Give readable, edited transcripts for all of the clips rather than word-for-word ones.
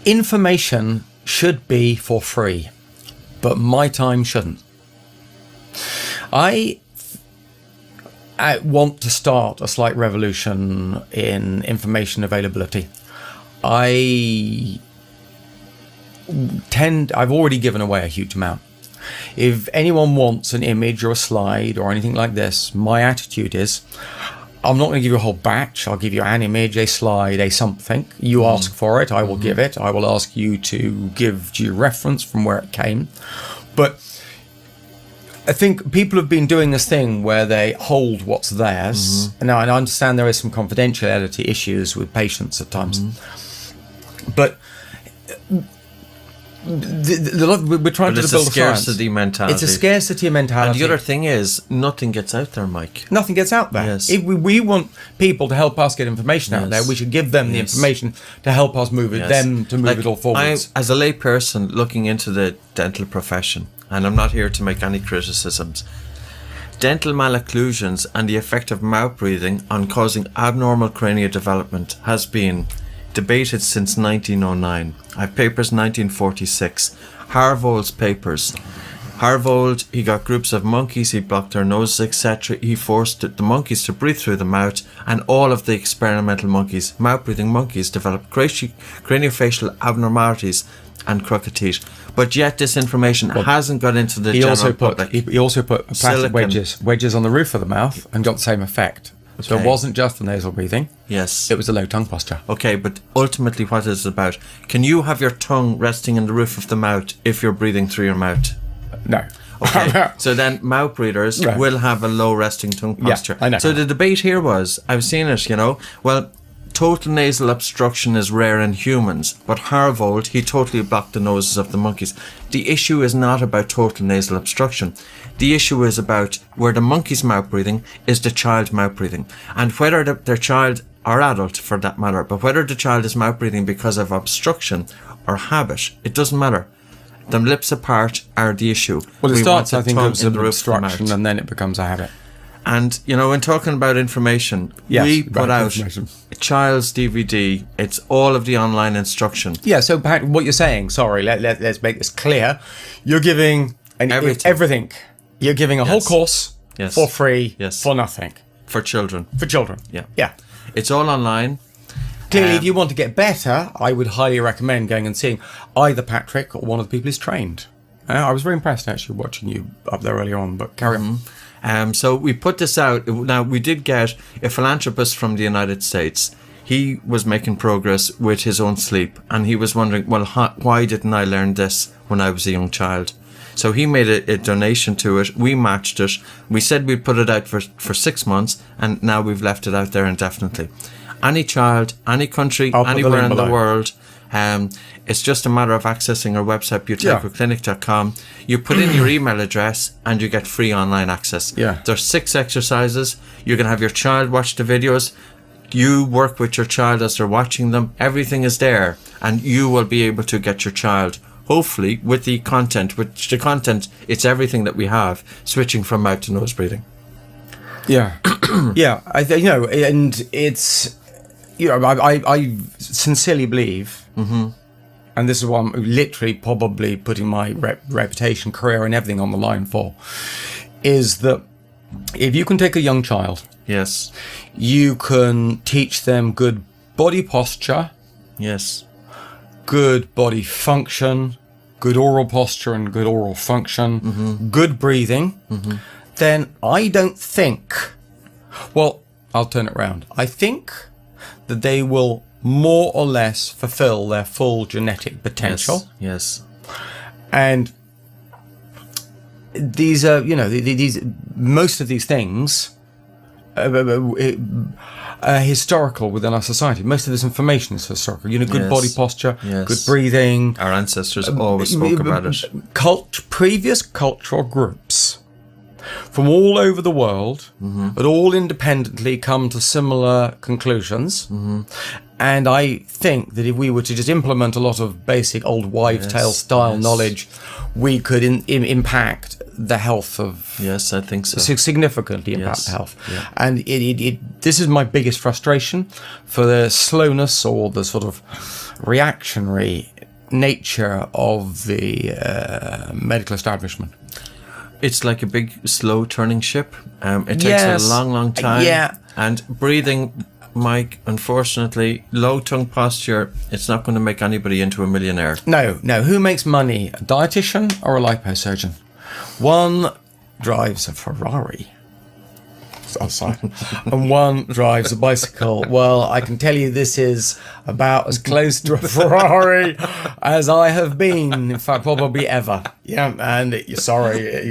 information should be for free, but my time shouldn't. I want to start a slight revolution in information availability. I've already given away a huge amount. If anyone wants an image or a slide or anything like this, my attitude is, I'm not going to give you a whole batch. I'll give you an image, a slide, a something. You ask for it, I will give it. I will ask you to give due reference from where it came. But I think people have been doing this thing where they hold what's theirs. Now, I understand there is some confidentiality issues with patients at times. But we're trying to build a scarcity mentality. It's a scarcity mentality. And the other thing is, nothing gets out there, Mike. Nothing gets out there. Yes. If we want people to help us get information out there, we should give them the information to help us move it, them to move it all forwards. As a lay person looking into the dental profession, and I'm not here to make any criticisms, dental malocclusions and the effect of mouth breathing on causing abnormal cranial development has been debated since 1909. I have papers 1946. Harvold's papers. Harvold, he got groups of monkeys, he blocked their noses, etc. He forced the monkeys to breathe through the mouth, and all of the experimental monkeys, mouth-breathing monkeys, developed craniofacial abnormalities and crooked teeth. But yet this information hasn't got into the general public. He also put plastic wedges on the roof of the mouth and got the same effect. Okay. So it wasn't just the nasal breathing. Yes. It was the low tongue posture. Okay, but ultimately what is it about? Can you have your tongue resting in the roof of the mouth if you're breathing through your mouth? No. Okay, so then mouth breathers will have a low resting tongue posture. I know. So the debate here was, I've seen it, well, total nasal obstruction is rare in humans, but Harvold, he totally blocked the noses of the monkeys. The issue is not about total nasal obstruction. The issue is about where the monkey's mouth breathing is the child mouth breathing. And whether their child or adult for that matter, but whether the child is mouth breathing because of obstruction or habit, it doesn't matter. The lips apart are the issue. Well, it starts, I think, as an obstruction and then it becomes a habit. And, when talking about information, we put out a child's DVD. It's all of the online instruction. Yeah, so what you're saying, sorry, let's make this clear. You're giving everything. You're giving a whole course for free, for nothing. For children. For children. Yeah. It's all online. Clearly, if you want to get better, I would highly recommend going and seeing either Patrick or one of the people who's trained. I was very impressed, actually, watching you up there earlier on, but carry on. So we put this out. Now, we did get a philanthropist from the United States. He was making progress with his own sleep, and he was wondering, well, why didn't I learn this when I was a young child? So he made a donation to it. We matched it. We said we'd put it out for 6 months, and now we've left it out there indefinitely. Any child, any country, anywhere in the world, it's just a matter of accessing our website, ButeykoClinic.com. You put in your email address and you get free online access. There's 6 exercises. You're going to have your child watch the videos. You work with your child as they're watching them. Everything is there, and you will be able to get your child, hopefully, with the content, it's everything that we have, switching from mouth to nose breathing. Yeah. And it's, I sincerely believe, and this is what I'm literally probably putting my reputation, career and everything on the line for, is that if you can take a young child, you can teach them good body posture, good body function, good oral posture and good oral function, good breathing, then I don't think, well, I'll turn it around. I think that they will more or less fulfill their full genetic potential. And these are, most of these things are historical within our society. Most of this information is historical. Good body posture, good breathing. Our ancestors always spoke about it. Previous cultural groups from all over the world had all independently come to similar conclusions. And I think that if we were to just implement a lot of basic old wives' tale style knowledge, we could impact the health of... Yes, I think so. Significantly impact the health. And this is my biggest frustration for the slowness or the sort of reactionary nature of the medical establishment. It's like a big, slow turning ship. It takes a long, long time. Yeah. And breathing, Mike, unfortunately, low tongue posture, it's not going to make anybody into a millionaire. No. Who makes money, a dietitian or a liposurgeon? One drives a Ferrari. And one drives a bicycle. Well, I can tell you this is about as close to a Ferrari as I have been, in fact, probably ever. Yeah, and sorry,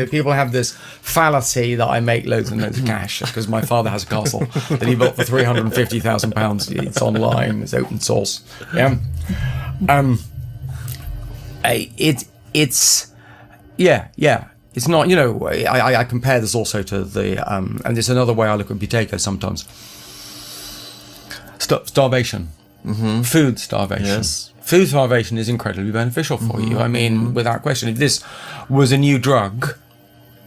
people have this fallacy that I make loads and loads of cash because my father has a castle that he built for £350,000. It's online, it's open source. Yeah, It's not, I compare this also to the, and there's another way I look at Buteyko sometimes. Starvation. Mm-hmm. Food starvation. Yes. Food starvation is incredibly beneficial for you. I mean, without question, if this was a new drug,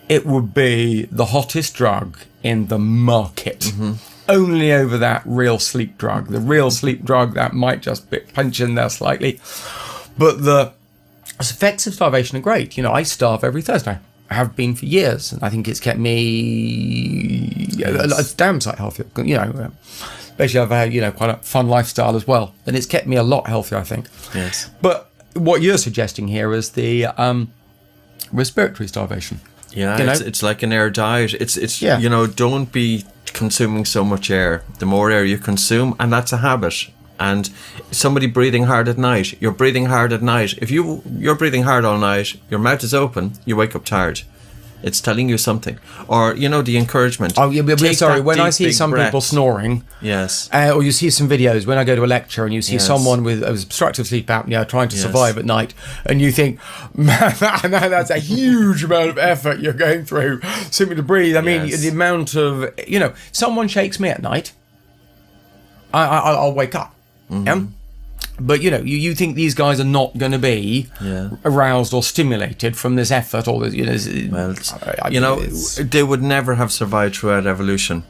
it would be the hottest drug in the market. Mm-hmm. Only over that real sleep drug. The real sleep drug that might just punch in there slightly. But the effects of starvation are great. I starve every Thursday. I have been for years, and I think it's kept me a damn sight healthier. Basically, I've had quite a fun lifestyle as well, and it's kept me a lot healthier, I think. Yes. But what you're suggesting here is the respiratory starvation. Yeah, it's like an air diet. It's don't be consuming so much air. The more air you consume, and that's a habit. And somebody breathing hard at night, you're breathing hard at night. If you're breathing hard all night, your mouth is open, you wake up tired. It's telling you something. Or, the encouragement. Oh, yeah, sorry, when I see some people snoring, yes, or you see some videos when I go to a lecture and you see someone with obstructive sleep apnea trying to survive at night, and you think, man, that's a huge amount of effort you're going through simply to breathe. I mean, the amount of, someone shakes me at night, I'll wake up. Mm-hmm. But you think these guys are not going to be aroused or stimulated from this effort, or this, they would never have survived throughout evolution.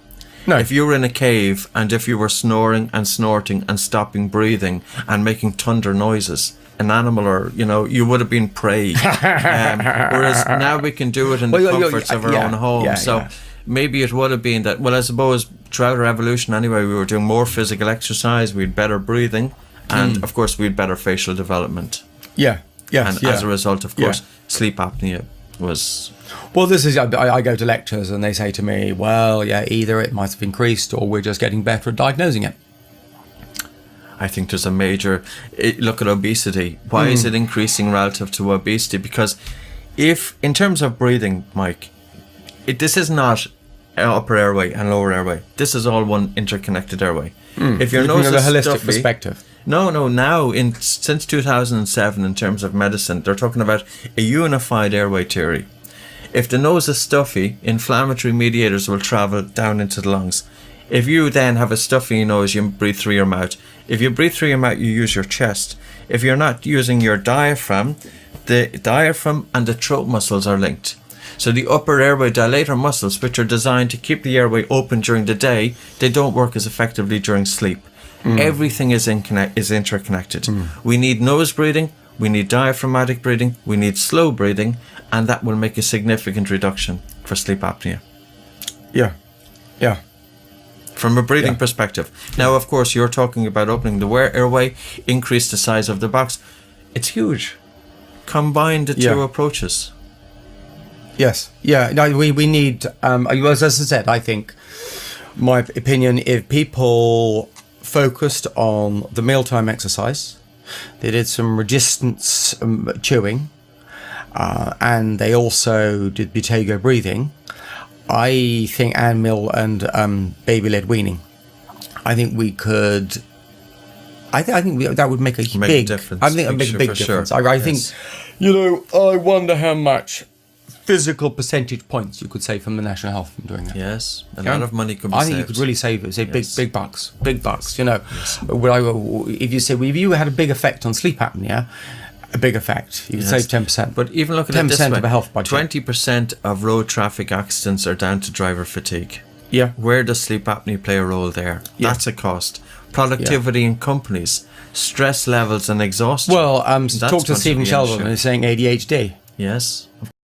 No. If you were in a cave and if you were snoring and snorting and stopping breathing and making thunder noises, an animal or you would have been prey. Whereas now we can do it in the comforts of our own home. Maybe it would have been that, I suppose throughout our evolution anyway, we were doing more physical exercise, we had better breathing, and of course we had better facial development. As a result, of course, sleep apnea was... Well, this is, I go to lectures and they say to me, either it might have increased or we're just getting better at diagnosing it. I think there's a major... Look at obesity. Why is it increasing relative to obesity? Because if, in terms of breathing, Mike... this is not upper airway and lower airway. This is all one interconnected airway. If your nose is a holistic stuffy, perspective. No. Now, since 2007, in terms of medicine, they're talking about a unified airway theory. If the nose is stuffy, inflammatory mediators will travel down into the lungs. If you then have a stuffy nose, you breathe through your mouth. If you breathe through your mouth, you use your chest. If you're not using your diaphragm, the diaphragm and the throat muscles are linked. So the upper airway dilator muscles, which are designed to keep the airway open during the day, they don't work as effectively during sleep. Everything is interconnected. We need nose breathing, we need diaphragmatic breathing, we need slow breathing, and that will make a significant reduction for sleep apnea. Yeah. From a breathing perspective. Now, of course, you're talking about opening the airway, increase the size of the box. It's huge. Combine the two approaches. Yes. Yeah. No, we need, as I said, I think, my opinion, if people focused on the mealtime exercise, they did some resistance chewing, and they also did Buteyko breathing, I think, and baby-led weaning, I think we could... I think that would make a big difference. I think a big difference. Sure. I think, I wonder how much physical percentage points you could save from the National Health from doing that. Yes, a lot of money could be saved. I think you could really save big bucks. Yes. If you say, if you had a big effect on sleep apnea, a big effect, you could save 10%. But even look at 10% it this way, of a health budget. 20% of road traffic accidents are down to driver fatigue. Yeah. Where does sleep apnea play a role there? Yeah. That's a cost. Productivity in companies, stress levels and exhaustion. Well, That's talk to going Stephen be an Sheldon issue. and he's saying ADHD. Yes.